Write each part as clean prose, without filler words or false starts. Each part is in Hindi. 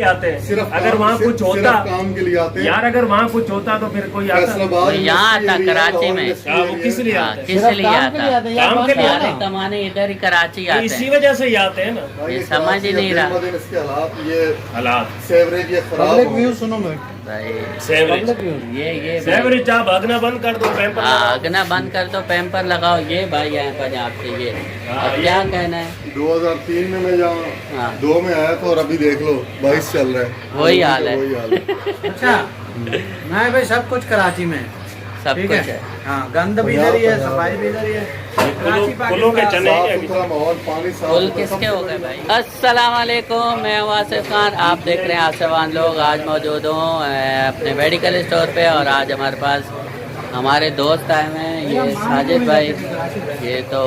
आते हैं। अगर वहाँ कुछ होता काम के लिए आते हैं यार, अगर वहाँ कुछ होता तो फिर कोई आता यहाँ आता कराची में। वो किस लिए आता है? किस लिए आता? काम के लिए आते सारे हैं। कमाने इधर ही कराची आते इसी हैं। वजह से ही आते हैं ना। ये समझ ही नहीं रहा। इसके हालात ये हालात सेवरेज ये खराब हो। सुनो मैं भाई सेवरेज ये सेवरेज आप भागना बंद कर दो, पैम्पर लगाओ। आगना बंद कर दो, पैम्पर लगाओ। ये भाई यहाँ पंजाब से ये अब क्या कहना है। 2003 में मैं जहाँ हाँ। 2 में आया था और अभी देख लो 22 चल रहा है। वही हाल है। वही हाल है। अच्छा मैं भाई सब कुछ कराची में सब ठीक कुछ है। है। हाँ, गंद भी इधर ही है, सफाई भी इधर ही है। फूलों के चने साफ हैं अभी। सुथरा माहौल, पानी साफ फुल सुथरा, किसके सब हो गए भाई। अस्सलाम वालेकुम, मैं हूं आसिफ खान। आप देख रहे हैं आसिफान लोग। आज मौजूद हूँ अपने मेडिकल स्टोर पे और आज हमारे पास हमारे दोस्त आए हुए हैं। ये साजिद भाई, ये तो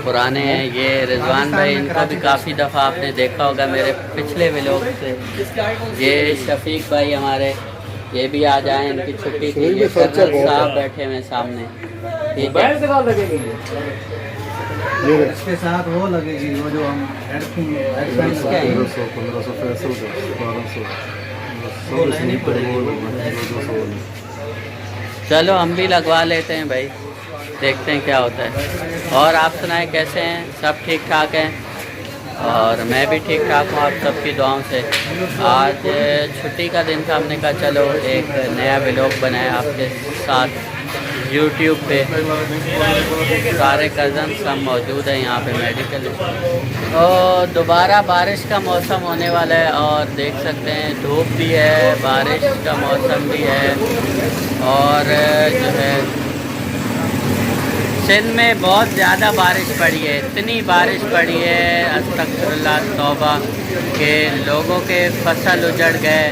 पुराने हैं। ये रिजवान भाई, इनको भी काफ़ी दफ़ा आपने देखा होगा मेरे पिछले व्लॉग से। ये शफीक भाई हमारे, ये भी आ जाए, इनकी छुट्टी थी। ये कर्नल साहब बैठे हुए सामने, ठीक है। ये इसके साथ वो लगेगी वो जो हम इसके हैं। 1500 फैसल का 1200 चलो हम भी लगवा लेते हैं भाई, देखते हैं क्या होता है। और आप सुनाएं कैसे हैं? सब ठीक ठाक हैं? और मैं भी ठीक ठाक हूँ आप सबकी दुआओं से। आज छुट्टी का दिन था, हमने कहा चलो एक नया व्लॉग बनाया आपके साथ YouTube पे। सारे कज़न सब मौजूद हैं यहाँ पे मेडिकल। और दोबारा बारिश का मौसम होने वाला है और देख सकते हैं धूप भी है, बारिश का मौसम भी है। और जो है सिंध में बहुत ज़्यादा बारिश पड़ी है, इतनी बारिश पड़ी है अस्तगफिरुल्लाह तौबा के लोगों के फसल उजड़ गए,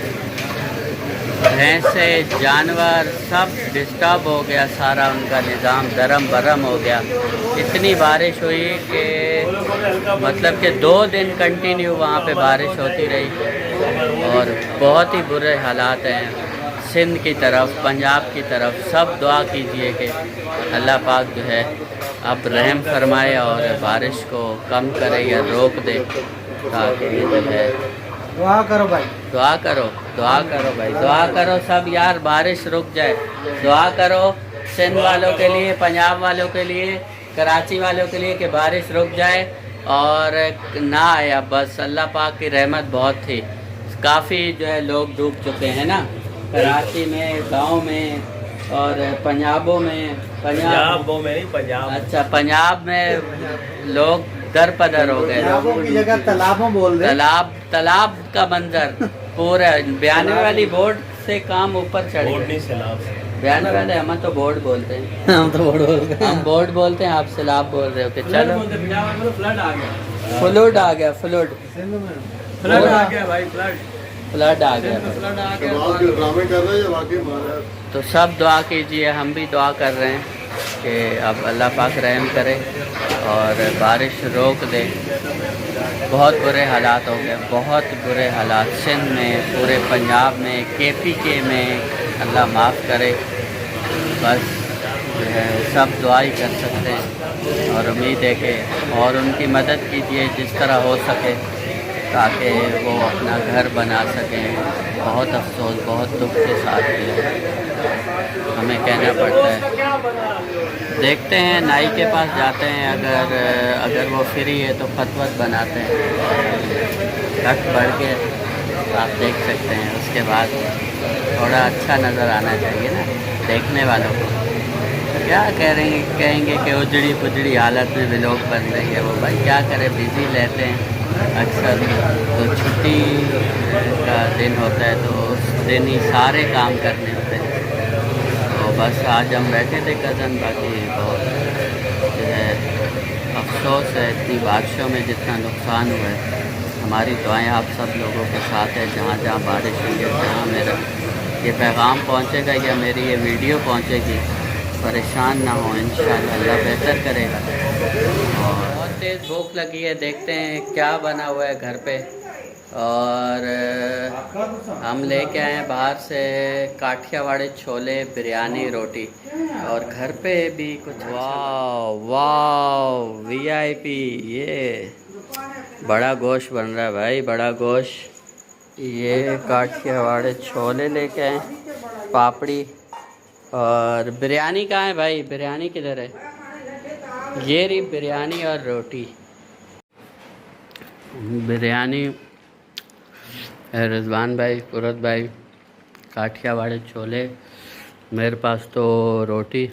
भैंसे जानवर सब डिस्टर्ब हो गया, सारा उनका निज़ाम दरम बरम हो गया। इतनी बारिश हुई कि मतलब कि 2 दिन कंटिन्यू वहाँ पे बारिश होती रही और बहुत ही बुरे हालात हैं सिंध की तरफ, पंजाब की तरफ। सब दुआ कीजिए कि अल्लाह पाक जो है अब रहम फरमाए और बारिश को कम करे या रोक दे, ताकि जो है दुआ करो भाई, दुआ करो भाई, दुआ करो सब यार, बारिश रुक जाए। दुआ करो सिंध वालों के लिए, पंजाब वालों के लिए, कराची वालों के लिए कि बारिश रुक जाए और ना आए। अब बस अल्लाह पाक की रहमत बहुत थी, काफ़ी जो है लोग डूब चुके हैं ना, कराची में, गांव में और पंजाबों में। पंजाब में नहीं, पंजाब। अच्छा, पंजाब में लोग दर पदर हो गए। तालाबों की जगह तालाबों बोल रहे। तालाब का मंजर पूरा। बयाने वाली बोर्ड से काम ऊपर चढ़ बोर्ड गए। नहीं, सैलाब। बयाने वाले हम तो बोर्ड बोलते हैं। हम तो बोर्ड बोलते हैं। हम बोर्ड बोलते हैं, आप सैलाब बोल रहे हो कि चलो फ्लड आ गया, फ्लड आ गया, फ्लड फ्लड आ गया भाई, फ्लड फ्लड आ गया। ड्रामे कर रहे हैं या वाकई मारा है? तो सब दुआ कीजिए, हम भी दुआ कर रहे हैं कि अब अल्लाह पाक रहम करे और बारिश रोक दे। बहुत बुरे हालात हो गए, बहुत बुरे हालात सिंध में, पूरे पंजाब में, KPK में। अल्लाह माफ़ करे। बस जो है सब दुआ ही कर सकते हैं और उम्मीद है कि और उनकी मदद कीजिए जिस तरह हो सके, ताकि वो अपना घर बना सकें। बहुत अफसोस, बहुत दुख के साथ भी हमें कहना पड़ता है। देखते हैं, नाई के पास जाते हैं, अगर वो फ्री है तो फतवत बनाते हैं। कट बढ़ के आप देख सकते हैं, उसके बाद थोड़ा अच्छा नज़र आना चाहिए ना देखने वालों को। क्या कहेंगे कि उजड़ी पुजड़ी हालत में व्लॉग बन रही है। वो भाई क्या करें, बिज़ी रहते हैं अक्सर। तो छुट्टी का दिन होता है तो उस दिन ही सारे काम करने होते हैं। तो बस आज हम बैठे थे कज़न, बाकी बहुत जो है अफसोस है इतनी बारिशों में जितना नुकसान हुआ है। हमारी दुआएं आप सब लोगों के साथ है, जहाँ जहाँ बारिश हुई है, जहाँ मेरा ये पैगाम पहुँचेगा या मेरी ये वीडियो पहुँचेगी, परेशान ना हो, इंशाअल्लाह अल्लाह बेहतर करेगा। और बहुत तेज़ भूख लगी है, देखते हैं क्या बना हुआ है घर पे। और हम लेके आए हैं बाहर से काठियावाड़ी छोले, बिरयानी, रोटी। और घर पे भी कुछ वाह VIP, ये बड़ा गोश्त बन रहा है भाई, बड़ा गोश्त। ये काठियावाड़ी छोले लेके आए, पापड़ी और बिरयानी कहाँ है भाई? बिरयानी किधर है? ये रही बिरयानी और रोटी। बिरयानी रिजवान भाई, कुरत भाई, काठियावाड़ी छोले, मेरे पास तो रोटी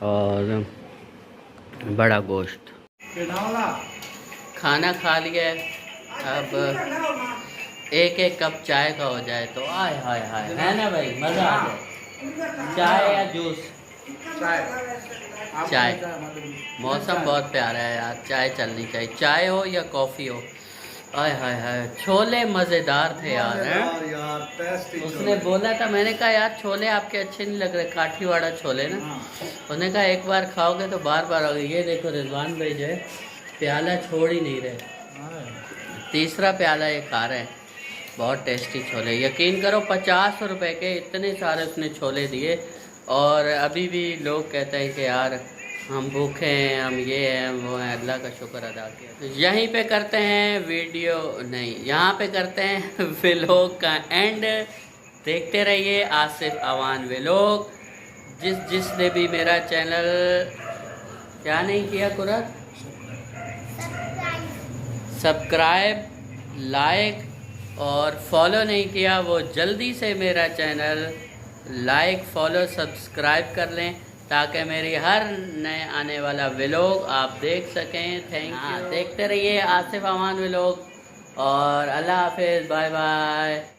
और बड़ा गोश्त। खाना खा लिया है, अब एक एक कप चाय का हो जाए तो आय हाय हाय, है ना भाई? मज़ा आ जाए। चाय या जूस? चाय। मौसम बहुत प्यारा है यार, चाय चलनी चाहिए, चाय हो या कॉफ़ी हो। आय हाय हाय, छोले मज़ेदार थे यार, हैं? यार टेस्टी। उसने बोला था, मैंने कहा यार छोले आपके अच्छे नहीं लग रहे, काठीवाड़ा छोले ना। उसने कहा एक बार खाओगे तो बार बार आओगे। ये देखो रिजवान भाई जो है प्याला छोड़ ही नहीं रहे, तीसरा प्याला ये खा रहे हैं। बहुत टेस्टी छोले, यकीन करो 50 रुपए के इतने सारे उसने छोले दिए। और अभी भी लोग कहते हैं कि यार हम भूखे हैं, हम ये हैं वो हैं। अल्लाह का शुक्र अदा किया। यहीं पे करते हैं वीडियो, नहीं यहाँ पे करते हैं व्लॉग का एंड। देखते रहिए आसिफ अवान व्लॉग। जिसने भी मेरा चैनल क्या नहीं किया कुरत, सब्सक्राइब, लाइक और फॉलो नहीं किया, वो जल्दी से मेरा चैनल लाइक, फॉलो, सब्सक्राइब कर लें ताकि मेरी हर नए आने वाला व्लॉग आप देख सकें। Thank you. देखते रहिए आसिफ अवान व्लॉग और अल्लाह हाफिज़, बाय बाय।